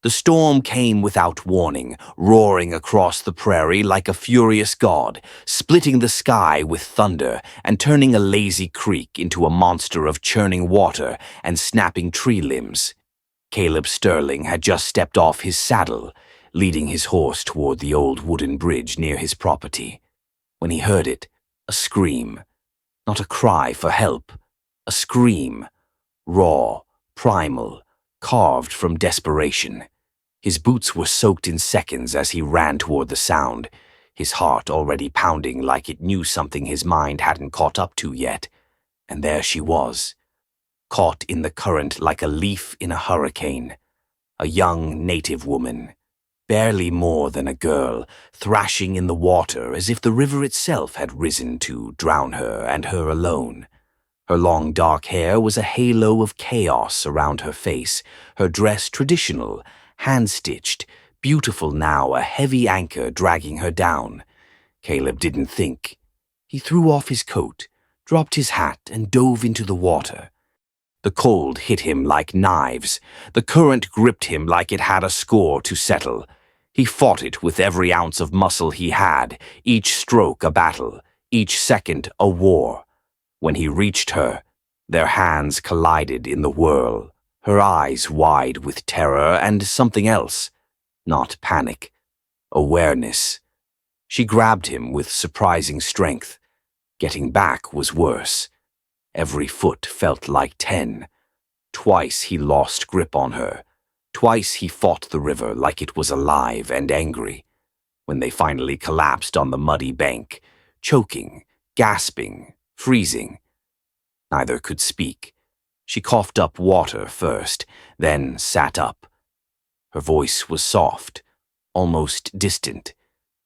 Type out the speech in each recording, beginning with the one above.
The storm came without warning, roaring across the prairie like a furious god, splitting the sky with thunder and turning a lazy creek into a monster of churning water and snapping tree limbs. Caleb Sterling had just stepped off his saddle, leading his horse toward the old wooden bridge near his property, when he heard it, a scream. Not a cry for help, a scream, raw, primal, carved from desperation. His boots were soaked in seconds as he ran toward the sound, his heart already pounding like it knew something his mind hadn't caught up to yet. And there she was, caught in the current like a leaf in a hurricane, a young native woman, barely more than a girl, thrashing in the water as if the river itself had risen to drown her and her alone. Her long dark hair was a halo of chaos around her face, her dress traditional, hand-stitched, beautiful now, a heavy anchor dragging her down. Caleb didn't think. He threw off his coat, dropped his hat, and dove into the water. The cold hit him like knives. The current gripped him like it had a score to settle. He fought it with every ounce of muscle he had, each stroke a battle, each second a war. When he reached her, their hands collided in the whirl, her eyes wide with terror and something else. Not panic, awareness. She grabbed him with surprising strength. Getting back was worse. Every foot felt like 10. Twice he lost grip on her. Twice he fought the river like it was alive and angry. When they finally collapsed on the muddy bank, choking, gasping, freezing. Neither could speak. She coughed up water first, then sat up. Her voice was soft, almost distant.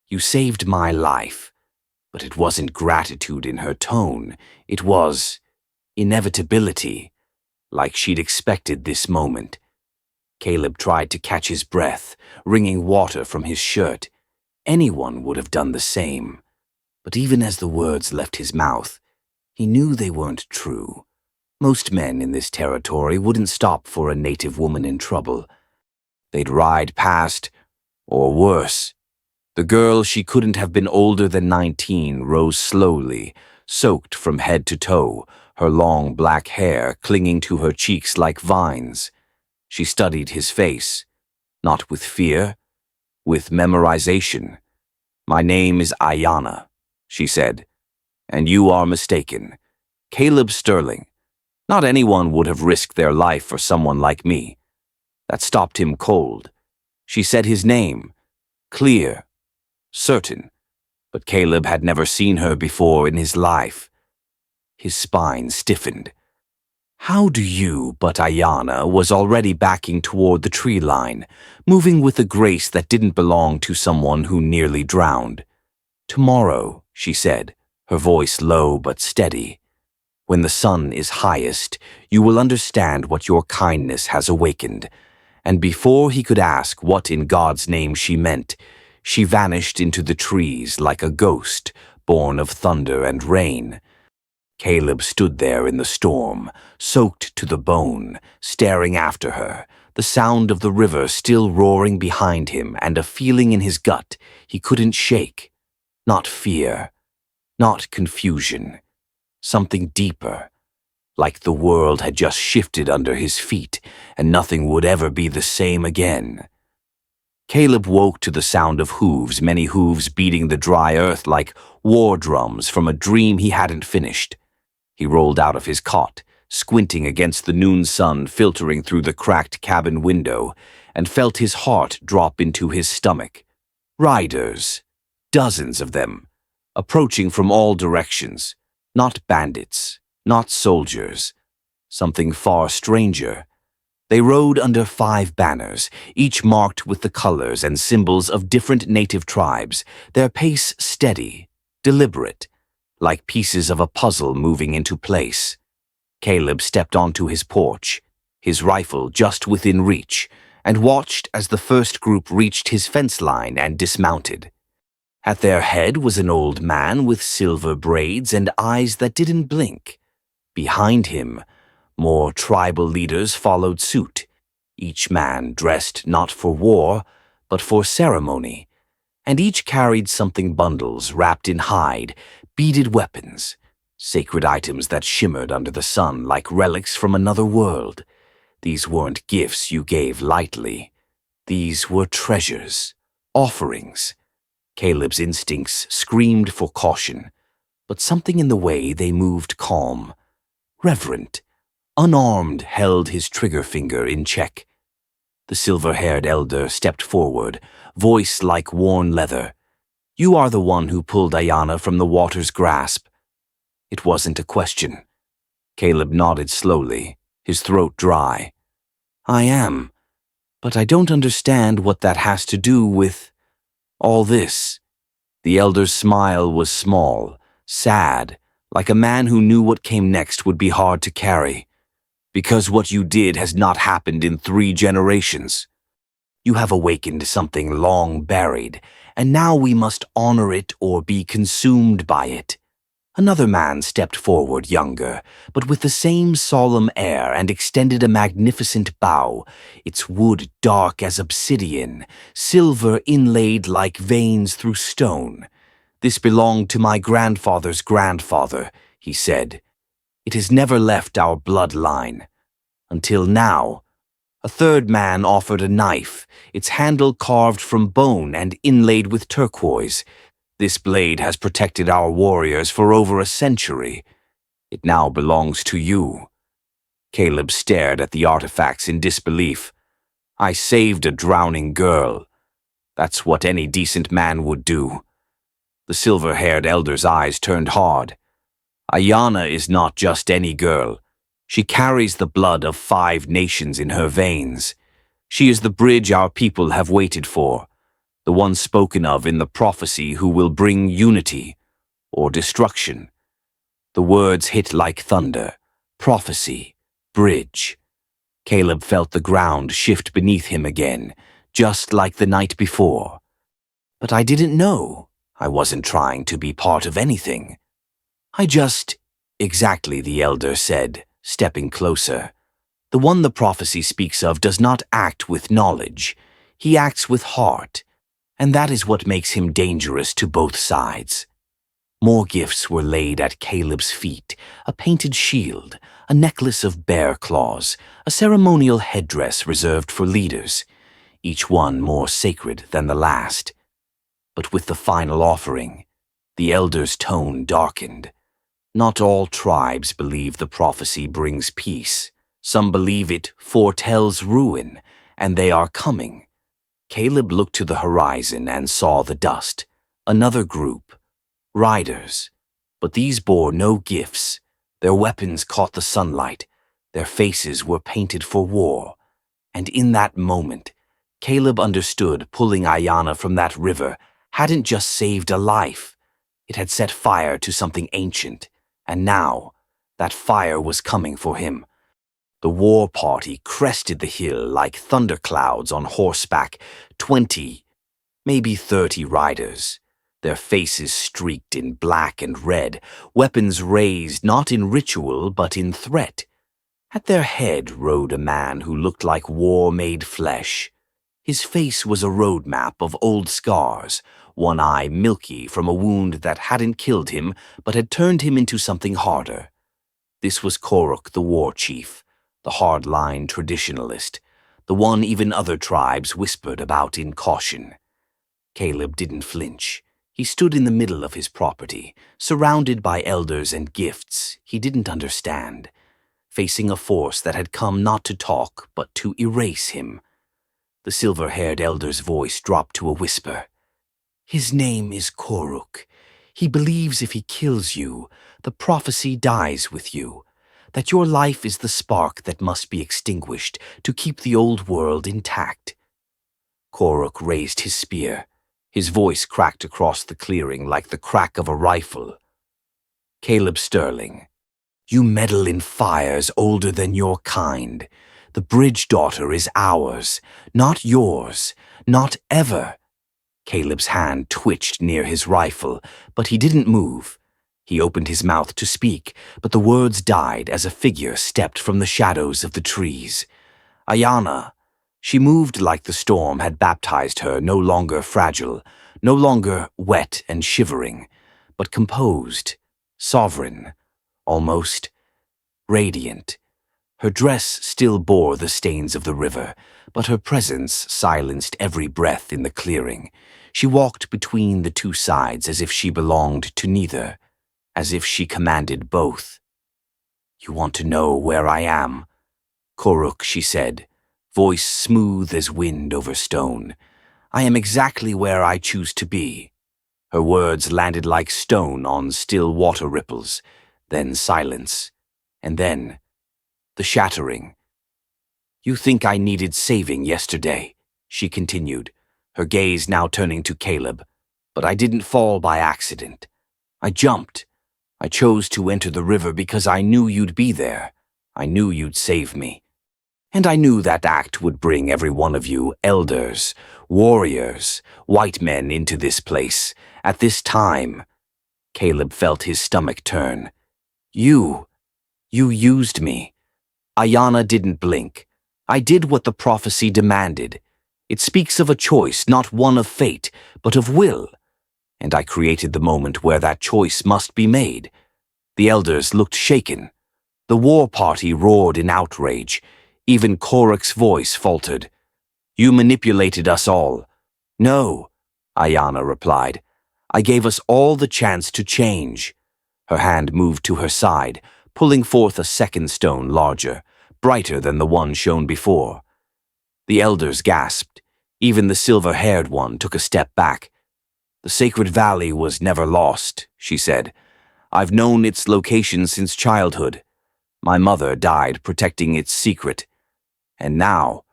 "You saved my life." But it wasn't gratitude in her tone. It was inevitability, like she'd expected this moment. Caleb tried to catch his breath, wringing water from his shirt. Anyone would have done the same. But even as the words left his mouth, he knew they weren't true. Most men in this territory wouldn't stop for a native woman in trouble. They'd ride past, or worse. The girl, she couldn't have been older than 19, rose slowly, soaked from head to toe, her long black hair clinging to her cheeks like vines. She studied his face, not with fear, with memorization. "My name is Ayanna," she said, "and you are mistaken. Caleb Sterling. Not anyone would have risked their life for someone like me." That stopped him cold. She said his name, clear, certain, but Caleb had never seen her before in his life. His spine stiffened. "How do you?" But Ayanna was already backing toward the tree line, moving with a grace that didn't belong to someone who nearly drowned. "Tomorrow," she said, her voice low but steady. "When the sun is highest, you will understand what your kindness has awakened." And before he could ask what in God's name she meant, she vanished into the trees like a ghost born of thunder and rain. Caleb stood there in the storm, soaked to the bone, staring after her, the sound of the river still roaring behind him and a feeling in his gut he couldn't shake. Not fear, not confusion, something deeper, like the world had just shifted under his feet and nothing would ever be the same again. Caleb woke to the sound of hooves, many hooves beating the dry earth like war drums from a dream he hadn't finished. He rolled out of his cot, squinting against the noon sun filtering through the cracked cabin window, and felt his heart drop into his stomach. Riders, dozens of them, approaching from all directions, not bandits, not soldiers, something far stranger. They rode under 5 banners, each marked with the colors and symbols of different native tribes, their pace steady, deliberate, like pieces of a puzzle moving into place. Caleb stepped onto his porch, his rifle just within reach, and watched as the first group reached his fence line and dismounted. At their head was an old man with silver braids and eyes that didn't blink. Behind him, more tribal leaders followed suit, each man dressed not for war, but for ceremony, and each carried something bundles wrapped in hide, beaded weapons, sacred items that shimmered under the sun like relics from another world. These weren't gifts you gave lightly. These were treasures, offerings. Caleb's instincts screamed for caution, but something in the way they moved calm, reverent, unarmed, held his trigger finger in check. The silver-haired elder stepped forward, voice like worn leather. "You are the one who pulled Ayanna from the water's grasp." It wasn't a question. Caleb nodded slowly, his throat dry. "I am, but I don't understand what that has to do with all this." The elder's smile was small, sad, like a man who knew what came next would be hard to carry. "Because what you did has not happened in 3 generations. You have awakened something long buried, and now we must honor it or be consumed by it." Another man stepped forward, younger, but with the same solemn air, and extended a magnificent bow, its wood dark as obsidian, silver inlaid like veins through stone. "This belonged to my grandfather's grandfather," he said. "It has never left our bloodline. Until now." A third man offered a knife, its handle carved from bone and inlaid with turquoise. "This blade has protected our warriors for over a century. It now belongs to you." Caleb stared at the artifacts in disbelief. "I saved a drowning girl. That's what any decent man would do." The silver-haired elder's eyes turned hard. "Ayanna is not just any girl. She carries the blood of 5 nations in her veins. She is the bridge our people have waited for, the one spoken of in the prophecy who will bring unity or destruction." The words hit like thunder. Prophecy, bridge. Caleb felt the ground shift beneath him again, just like the night before. "But I didn't know. I wasn't trying to be part of anything. I just—" "Exactly," the elder said, stepping closer. "The one the prophecy speaks of does not act with knowledge. He acts with heart, and that is what makes him dangerous to both sides." More gifts were laid at Caleb's feet, a painted shield, a necklace of bear claws, a ceremonial headdress reserved for leaders, each one more sacred than the last. But with the final offering, the elder's tone darkened. "Not all tribes believe the prophecy brings peace. Some believe it foretells ruin, and they are coming." Caleb looked to the horizon and saw the dust. Another group. Riders. But these bore no gifts. Their weapons caught the sunlight. Their faces were painted for war. And in that moment, Caleb understood pulling Ayanna from that river hadn't just saved a life. It had set fire to something ancient, and now that fire was coming for him. The war party crested the hill like thunderclouds on horseback, 20, maybe 30 riders. Their faces streaked in black and red, weapons raised not in ritual but in threat. At their head rode a man who looked like war-made flesh. His face was a roadmap of old scars, one eye milky from a wound that hadn't killed him but had turned him into something harder. This was Koruk, the war chief, the hard-line traditionalist, the one even other tribes whispered about in caution. Caleb didn't flinch. He stood in the middle of his property, surrounded by elders and gifts he didn't understand, facing a force that had come not to talk but to erase him. The silver-haired elder's voice dropped to a whisper. "His name is Koruk. He believes if he kills you, the prophecy dies with you, that your life is the spark that must be extinguished to keep the old world intact." Koruk raised his spear. His voice cracked across the clearing like the crack of a rifle. "Caleb Sterling, you meddle in fires older than your kind. The bridge daughter is ours, not yours, not ever." Caleb's hand twitched near his rifle, but he didn't move. He opened his mouth to speak, but the words died as a figure stepped from the shadows of the trees. "Ayanna, She moved like the storm had baptized her, no longer fragile, no longer wet and shivering, but composed, sovereign, almost radiant. Her dress still bore the stains of the river, but her presence silenced every breath in the clearing. She walked between the two sides as if she belonged to neither, as if she commanded both. "You want to know where I am?" "Koruk," she said, voice smooth as wind over stone. "I am exactly where I choose to be." Her words landed like stone on still water ripples, then silence, and then the shattering. "You think I needed saving yesterday," she continued, her gaze now turning to Caleb. "But I didn't fall by accident. I jumped. I chose to enter the river because I knew you'd be there. I knew you'd save me. And I knew that act would bring every one of you, elders, warriors, white men, into this place, at this time." Caleb felt his stomach turn. You used me." Ayanna didn't blink. "I did what the prophecy demanded. It speaks of a choice, not one of fate, but of will. And I created the moment where that choice must be made." The elders looked shaken. The war party roared in outrage. Even Koruk's voice faltered. "You manipulated us all." "No," Ayanna replied. "I gave us all the chance to change." Her hand moved to her side, pulling forth a second stone larger, brighter than the one shown before. The elders gasped. Even the silver-haired one took a step back. "The sacred valley was never lost," she said. "I've known its location since childhood. My mother died protecting its secret. And now,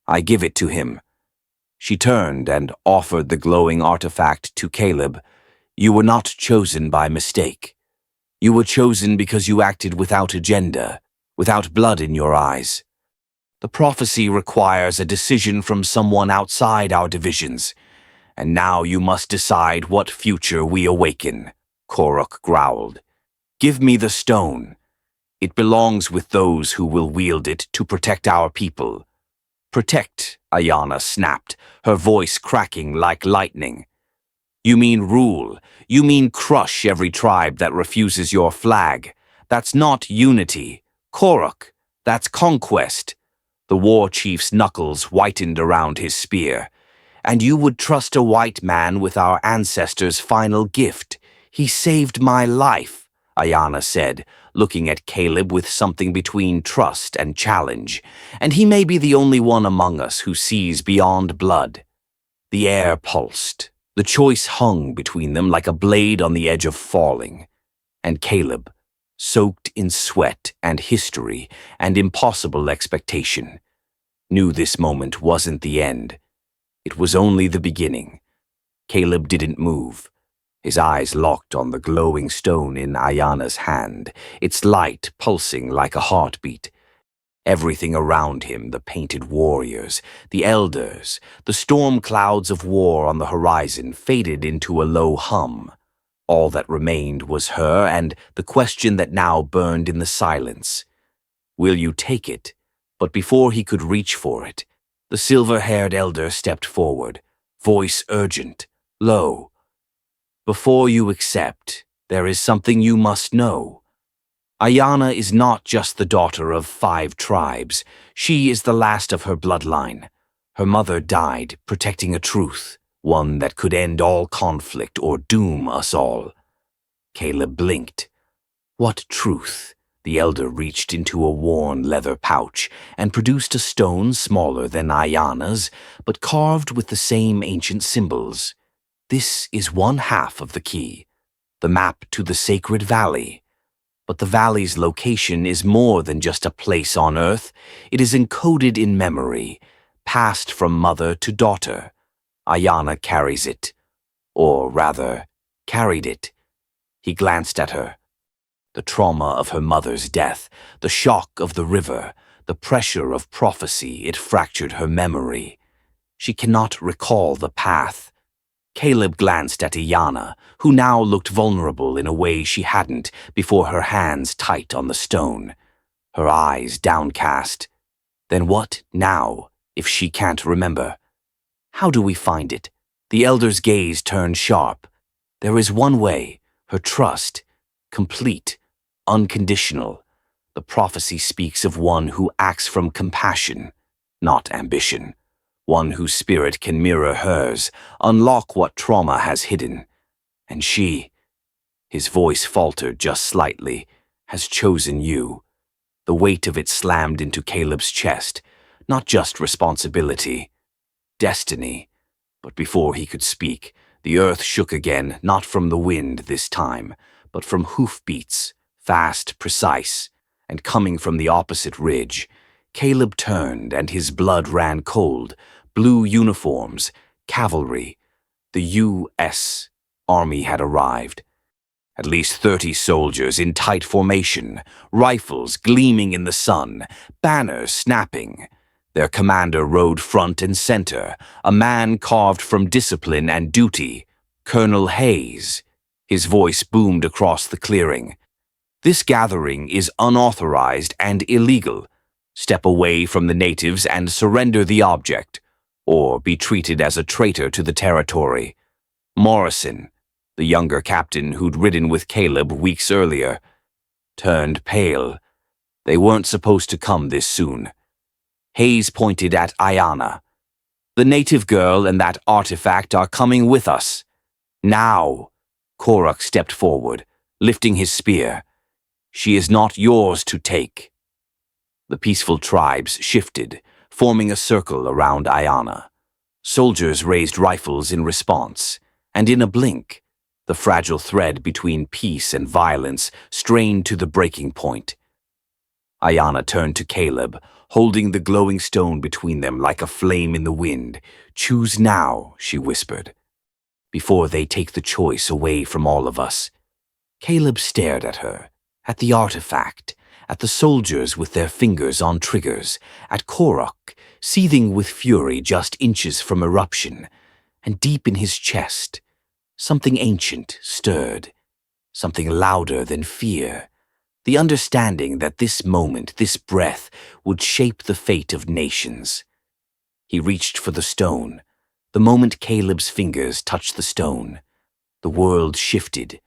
I give it to him." She turned and offered the glowing artifact to Caleb. "You were not chosen by mistake. You were chosen because you acted without agenda, without blood in your eyes. The prophecy requires a decision from someone outside our divisions, and now you must decide what future we awaken," Koruk growled. "Give me the stone. It belongs with those who will wield it to protect our people." "Protect," Ayanna snapped, her voice cracking like lightning. "You mean rule. You mean crush every tribe that refuses your flag. That's not unity. Koruk, that's conquest." The war chief's knuckles whitened around his spear. "And you would trust a white man with our ancestors' final gift. He saved my life," Ayanna said, looking at Caleb with something between trust and challenge. "And he may be the only one among us who sees beyond blood." The air pulsed. The choice hung between them like a blade on the edge of falling. And Caleb, soaked in sweat and history and impossible expectation, knew this moment wasn't the end. It was only the beginning. Caleb didn't move. His eyes locked on the glowing stone in Ayanna's hand, its light pulsing like a heartbeat. Everything around him, the painted warriors, the elders, the storm clouds of war on the horizon, faded into a low hum. All that remained was her and the question that now burned in the silence. "Will you take it?" But before he could reach for it, the silver-haired elder stepped forward, voice urgent, low. "Before you accept, there is something you must know. Ayanna is not just the daughter of 5 tribes. She is the last of her bloodline. Her mother died protecting a truth, one that could end all conflict or doom us all." Caleb blinked. "What truth?" The elder reached into a worn leather pouch and produced a stone smaller than Ayanna's, but carved with the same ancient symbols. "This is one half of the key, the map to the sacred valley. But the valley's location is more than just a place on earth. It is encoded in memory, passed from mother to daughter. Ayanna carries it, or rather, carried it." He glanced at her. The trauma of her mother's death, the shock of the river, the pressure of prophecy, it fractured her memory. She cannot recall the path. Caleb glanced at Ayanna, who now looked vulnerable in a way she hadn't before, her hands tight on the stone, her eyes downcast. "Then what now?" If she can't remember, how do we find it? The elder's gaze turned sharp. There is one way, her trust, complete, unconditional. The prophecy speaks of one who acts from compassion, not ambition. One whose spirit can mirror hers, unlock what trauma has hidden. And she, his voice faltered just slightly, has chosen you. The weight of it slammed into Caleb's chest, not just responsibility, destiny. But before he could speak, the earth shook again, not from the wind this time, but from hoofbeats, fast, precise, and coming from the opposite ridge. Caleb turned, and his blood ran cold. Blue uniforms, cavalry. The U.S. Army had arrived. At least 30 soldiers in tight formation, rifles gleaming in the sun, banners snapping. Their commander rode front and center, a man carved from discipline and duty, Colonel Hayes. His voice boomed across the clearing. This gathering is unauthorized and illegal. Step away from the natives and surrender the object, or be treated as a traitor to the territory. Morrison, the younger captain who'd ridden with Caleb weeks earlier, turned pale. They weren't supposed to come this soon. Hayes pointed at Ayanna. The native girl and that artifact are coming with us. Now. Korok stepped forward, lifting his spear. She is not yours to take. The peaceful tribes shifted, forming a circle around Ayanna. Soldiers raised rifles in response, and in a blink, the fragile thread between peace and violence strained to the breaking point. Ayanna turned to Caleb, holding the glowing stone between them like a flame in the wind. Choose now, she whispered, before they take the choice away from all of us. Caleb stared at her, at the artifact, at the soldiers with their fingers on triggers, at Korok, seething with fury just inches from eruption, and deep in his chest, something ancient stirred, something louder than fear, the understanding that this moment, this breath, would shape the fate of nations. He reached for the stone. The moment Caleb's fingers touched the stone, the world shifted,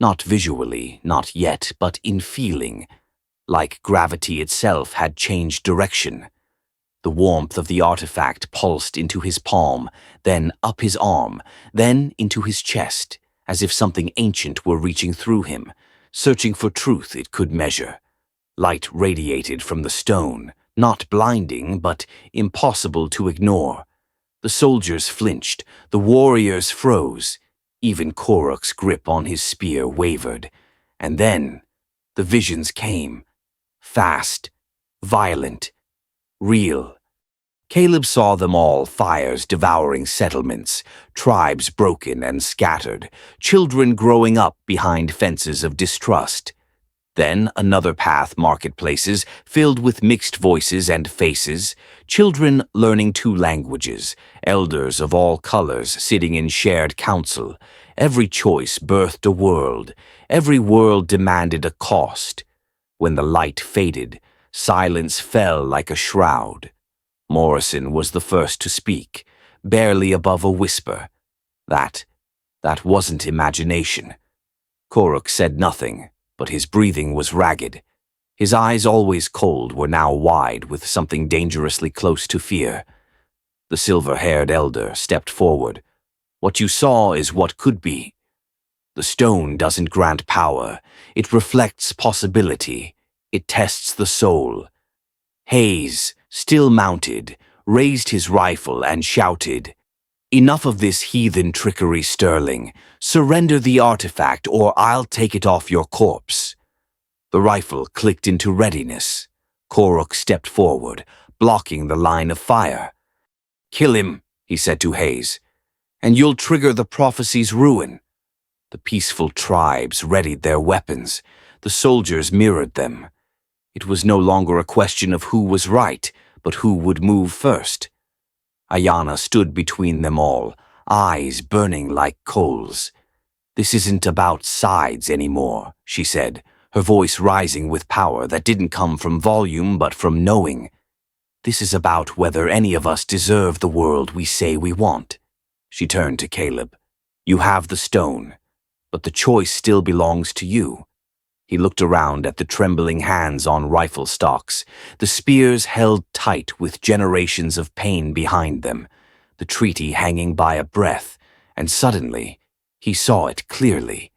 not visually, not yet, but in feeling, like gravity itself had changed direction. The warmth of the artifact pulsed into his palm, then up his arm, then into his chest, as if something ancient were reaching through him, searching for truth it could measure. Light radiated from the stone, not blinding, but impossible to ignore. The soldiers flinched, the warriors froze, even Korok's grip on his spear wavered. And then, the visions came. Fast, violent, real. Caleb saw them all, fires devouring settlements, tribes broken and scattered, children growing up behind fences of distrust. Then another path, marketplaces filled with mixed voices and faces, children learning 2 languages, elders of all colors sitting in shared council. Every choice birthed a world, every world demanded a cost. When the light faded, silence fell like a shroud. Morrison was the first to speak, barely above a whisper. That wasn't imagination. Korok said nothing, but his breathing was ragged. His eyes, always cold, were now wide with something dangerously close to fear. The silver-haired elder stepped forward. What you saw is what could be. The stone doesn't grant power. It reflects possibility. It tests the soul. Hayes, still mounted, raised his rifle and shouted, "Enough of this heathen trickery, Sterling. Surrender the artifact or I'll take it off your corpse." The rifle clicked into readiness. Korok stepped forward, blocking the line of fire. "Kill him," he said to Hayes, "and you'll trigger the prophecy's ruin." The peaceful tribes readied their weapons. The soldiers mirrored them. It was no longer a question of who was right, but who would move first. Ayanna stood between them all, eyes burning like coals. "This isn't about sides anymore," she said, her voice rising with power that didn't come from volume but from knowing. This is about whether any of us deserve the world we say we want. She turned to Caleb. You have the stone, but the choice still belongs to you. He looked around at the trembling hands on rifle stocks, the spears held tight with generations of pain behind them, the treaty hanging by a breath, and suddenly, he saw it clearly.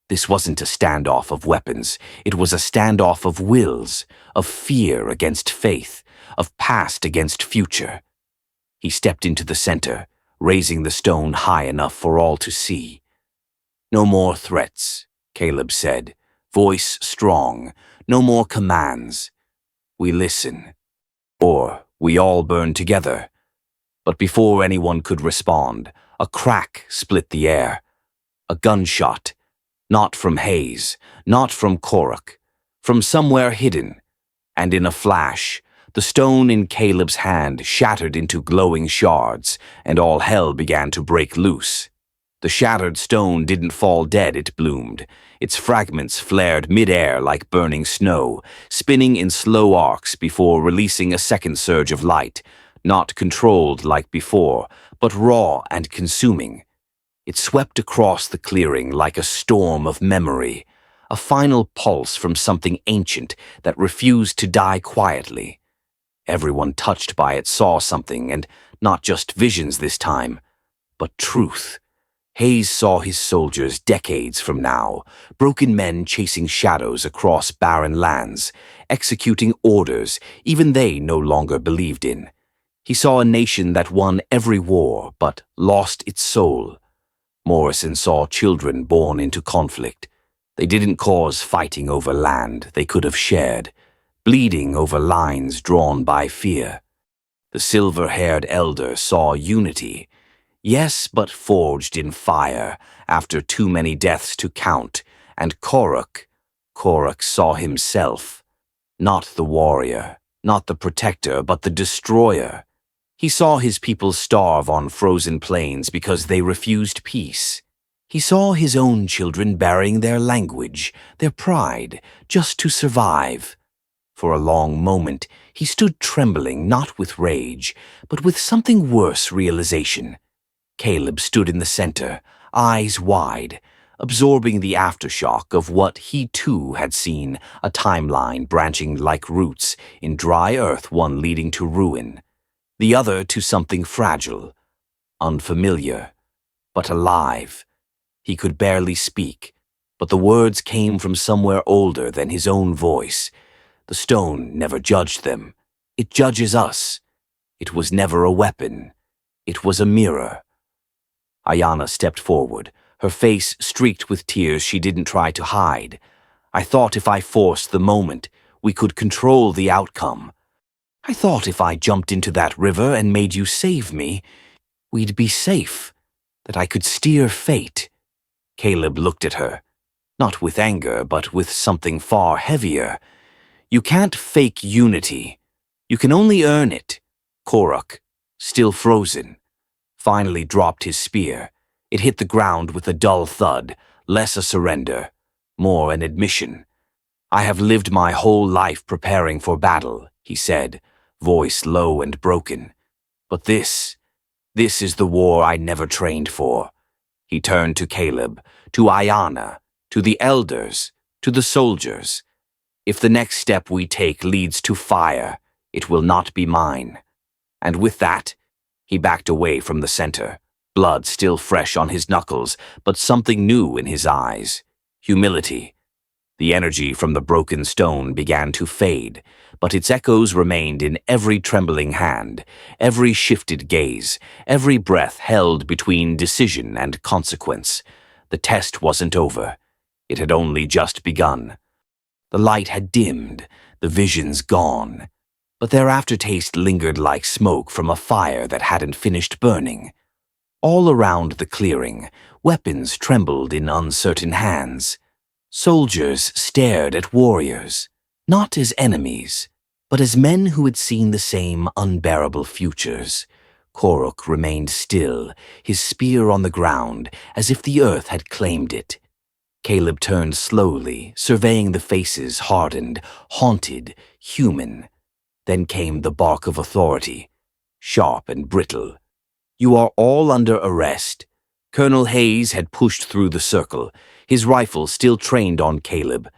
This wasn't a standoff of weapons, it was a standoff of wills, of fear against faith, of past against future. He stepped into the center, raising the stone high enough for all to see. No more threats, Caleb said, voice strong, no more commands. We listen. Or we all burn together. But before anyone could respond, a crack split the air. A gunshot. Not from Hayes, not from Koruk, from somewhere hidden. And in a flash, the stone in Caleb's hand shattered into glowing shards, and all hell began to break loose. The shattered stone didn't fall dead, it bloomed. Its fragments flared mid-air like burning snow, spinning in slow arcs before releasing a second surge of light, not controlled like before, but raw and consuming. It swept across the clearing like a storm of memory, a final pulse from something ancient that refused to die quietly. Everyone touched by it saw something, and not just visions this time, but truth. Hayes saw his soldiers decades from now, broken men chasing shadows across barren lands, executing orders even they no longer believed in. He saw a nation that won every war but lost its soul. Morrison saw children born into conflict. They didn't cause fighting over land they could have shared, bleeding over lines drawn by fear. The silver-haired elder saw unity, yes, but forged in fire after too many deaths to count, and Koruk saw himself, not the warrior, not the protector, but the destroyer. He saw his people starve on frozen plains because they refused peace. He saw his own children burying their language, their pride, just to survive. For a long moment, he stood trembling not with rage, but with something worse realization. Caleb stood in the center, eyes wide, absorbing the aftershock of what he too had seen, a timeline branching like roots in dry earth, one leading to ruin, the other to something fragile, unfamiliar, but alive. He could barely speak, but the words came from somewhere older than his own voice. The stone never judged them. It judges us. It was never a weapon. It was a mirror. Ayanna stepped forward, her face streaked with tears she didn't try to hide. I thought if I forced the moment, we could control the outcome. I thought if I jumped into that river and made you save me, we'd be safe, that I could steer fate. Caleb looked at her, not with anger, but with something far heavier. You can't fake unity. You can only earn it. Koruk, still frozen, finally dropped his spear. It hit the ground with a dull thud, less a surrender, more an admission. I have lived my whole life preparing for battle, he said, voice low and broken. But this is the war I never trained for. He turned to Caleb, to Ayanna, to the elders, to the soldiers. If the next step we take leads to fire, it will not be mine. And with that, he backed away from the center, blood still fresh on his knuckles, but something new in his eyes, humility. The energy from the broken stone began to fade, but its echoes remained in every trembling hand, every shifted gaze, every breath held between decision and consequence. The test wasn't over. It had only just begun. The light had dimmed, the visions gone, but their aftertaste lingered like smoke from a fire that hadn't finished burning. All around the clearing, weapons trembled in uncertain hands. Soldiers stared at warriors, not as enemies, but as men who had seen the same unbearable futures. Koruk remained still, his spear on the ground, as if the earth had claimed it. Caleb turned slowly, surveying the faces hardened, haunted, human. Then came the bark of authority, sharp and brittle. "You are all under arrest." Colonel Hayes had pushed through the circle, his rifle still trained on Caleb.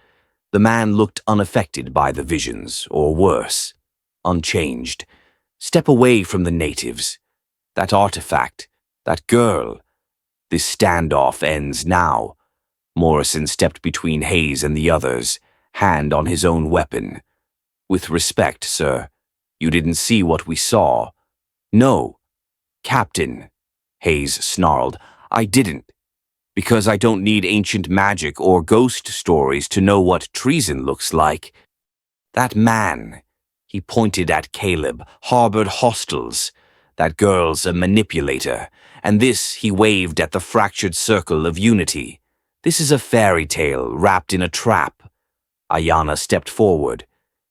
The man looked unaffected by the visions, or worse, unchanged. "Step away from the natives. That artifact, that girl. This standoff ends now." Morrison stepped between Hayes and the others, hand on his own weapon. "With respect, sir, you didn't see what we saw." "No, Captain," Hayes snarled, "I didn't. Because I don't need ancient magic or ghost stories to know what treason looks like. That man," he pointed at Caleb, "harbored hostiles. That girl's a manipulator, and this he waved at the fractured circle of unity. This is a fairy tale wrapped in a trap." Ayanna stepped forward.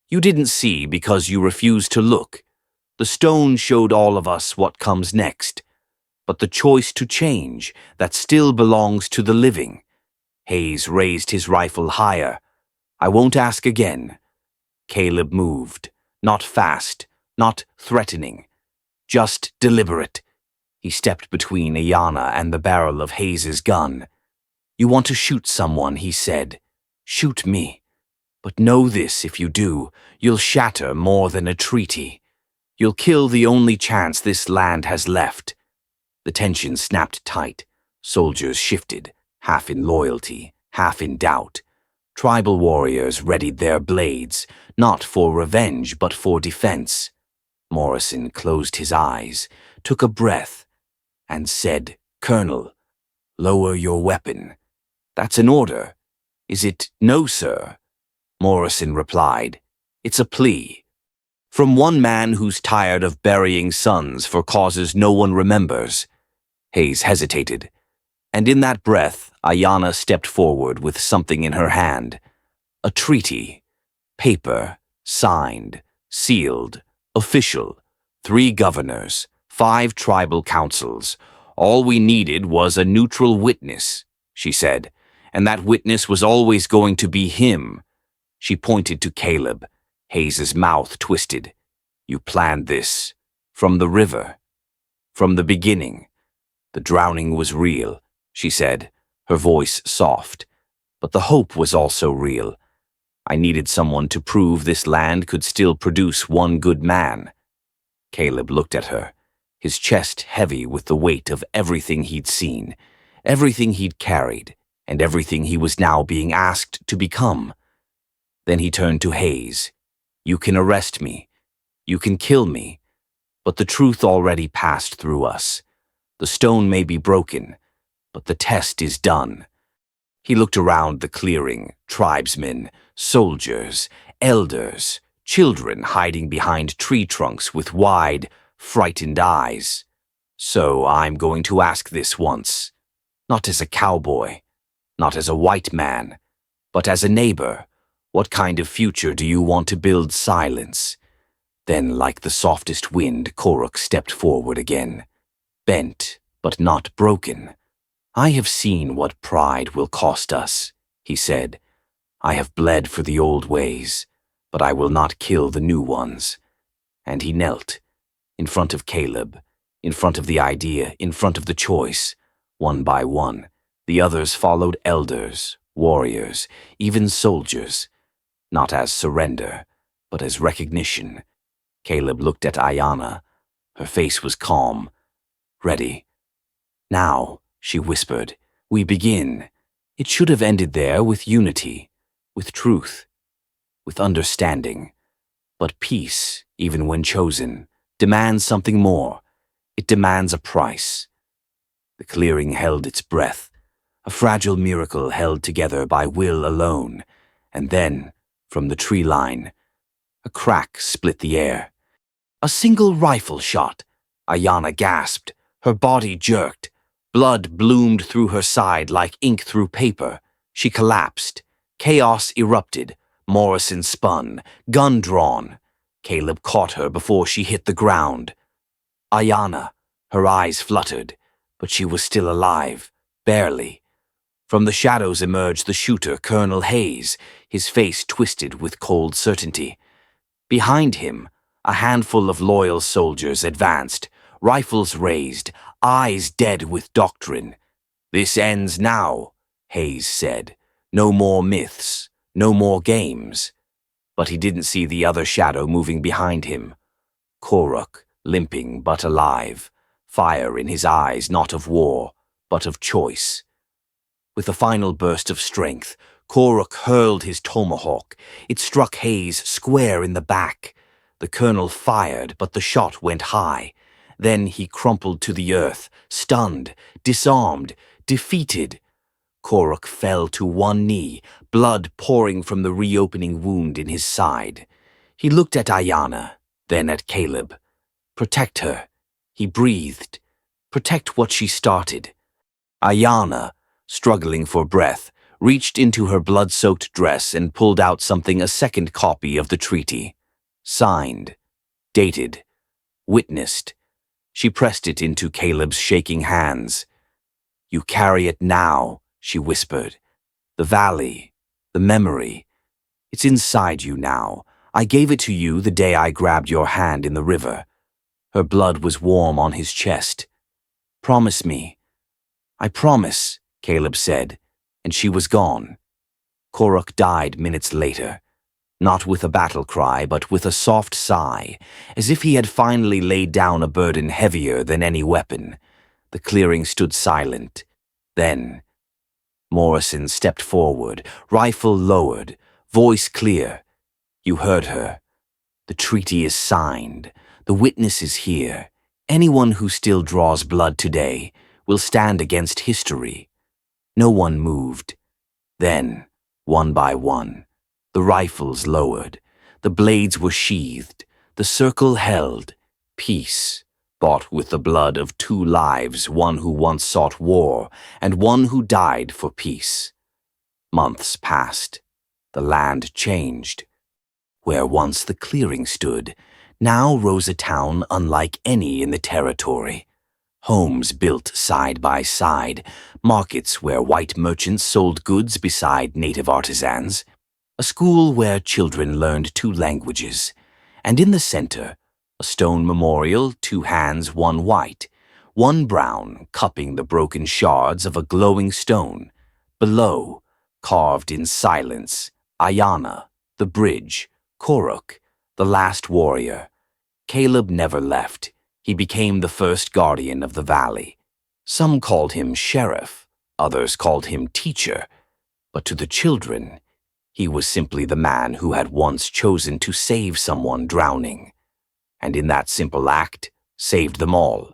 "You didn't see because you refused to look. The stone showed all of us what comes next. But the choice to change, that still belongs to the living." Hayes raised his rifle higher. "I won't ask again." Caleb moved, not fast, not threatening, just deliberate. He stepped between Ayanna and the barrel of Hayes's gun. "You want to shoot someone," he said. "Shoot me. But know this, if you do, you'll shatter more than a treaty. You'll kill the only chance this land has left." The tension snapped tight. Soldiers shifted, half in loyalty, half in doubt. Tribal warriors readied their blades, not for revenge but for defense. Morrison closed his eyes, took a breath, and said, "Colonel, lower your weapon." "That's an order." "Is it?" "No, sir." Morrison replied, "It's a plea. From one man who's tired of burying sons for causes no one remembers." Hayes hesitated, and in that breath, Ayanna stepped forward with something in her hand. A treaty. Paper, signed, sealed, official. 3 governors, 5 tribal councils. "All we needed was a neutral witness," she said, "and that witness was always going to be him." She pointed to Caleb. Hayes's mouth twisted. "You planned this. From the river. From the beginning." "The drowning was real," she said, her voice soft. "But the hope was also real. I needed someone to prove this land could still produce one good man." Caleb looked at her, his chest heavy with the weight of everything he'd seen, everything he'd carried, and everything he was now being asked to become. Then he turned to Hayes. "You can arrest me. You can kill me. But the truth already passed through us. The stone may be broken, but the test is done." He looked around the clearing, tribesmen, soldiers, elders, children hiding behind tree trunks with wide, frightened eyes. "So I'm going to ask this once. Not as a cowboy, not as a white man, but as a neighbor. What kind of future do you want to build silence?" Then, like the softest wind, Koruk stepped forward again. Bent, but not broken. "I have seen what pride will cost us," he said. "I have bled for the old ways, but I will not kill the new ones." And he knelt, in front of Caleb, in front of the idea, in front of the choice. One by one, the others followed, elders, warriors, even soldiers. Not as surrender, but as recognition. Caleb looked at Ayanna. Her face was calm. "Ready." "Now," she whispered, "we begin." It should have ended there, with unity, with truth, with understanding. But peace, even when chosen, demands something more. It demands a price. The clearing held its breath, a fragile miracle held together by will alone. And then, from the tree line, a crack split the air. "A single rifle shot," Ayanna gasped. Her body jerked. Blood bloomed through her side like ink through paper. She collapsed. Chaos erupted. Morrison spun, gun drawn. Caleb caught her before she hit the ground. Ayanna, her eyes fluttered, but she was still alive, barely. From the shadows emerged the shooter, Colonel Hayes, his face twisted with cold certainty. Behind him, A handful of loyal soldiers advanced, rifles raised, eyes dead with doctrine. "This ends now," Hayes said. "No more myths, no more games." But he didn't see the other shadow moving behind him. Koruk, limping but alive, fire in his eyes not of war, but of choice. With a final burst of strength, Koruk hurled his tomahawk. It struck Hayes square in the back. The colonel fired, but the shot went high. Then he crumpled to the earth, stunned, disarmed, defeated. Koruk fell to one knee, blood pouring from the reopening wound in his side. He looked at Ayanna, then at Caleb. Protect her, he breathed. Protect what she started. Ayanna, struggling for breath, reached into her blood-soaked dress and pulled out something a second copy of the treaty. Signed, dated, witnessed. She pressed it into Caleb's shaking hands. "You carry it now," she whispered. "The valley, the memory. It's inside you now. I gave it to you the day I grabbed your hand in the river." Her blood was warm on his chest. "Promise me." "I promise," Caleb said, and she was gone. Koruk died minutes later, not with a battle cry, but with a soft sigh, as if he had finally laid down a burden heavier than any weapon. The clearing stood silent. Then Morrison stepped forward, rifle lowered, voice clear. "You heard her. The treaty is signed. The witness is here. Anyone who still draws blood today will stand against history." No one moved. Then, one by one, the rifles lowered. The blades were sheathed. The circle held. Peace, bought with the blood of two lives, one who once sought war and one who died for peace. Months passed. The land changed. Where once the clearing stood, now rose a town unlike any in the territory. Homes built side by side, markets where white merchants sold goods beside native artisans, a school where children learned two languages, and in the center, a stone memorial, two hands, one white, one brown, cupping the broken shards of a glowing stone. Below, carved in silence, Ayanna, the bridge, Koruk, the last warrior. Caleb never left. He became the first guardian of the valley. Some called him sheriff, others called him teacher, but to the children, he was simply the man who had once chosen to save someone drowning, and in that simple act, saved them all.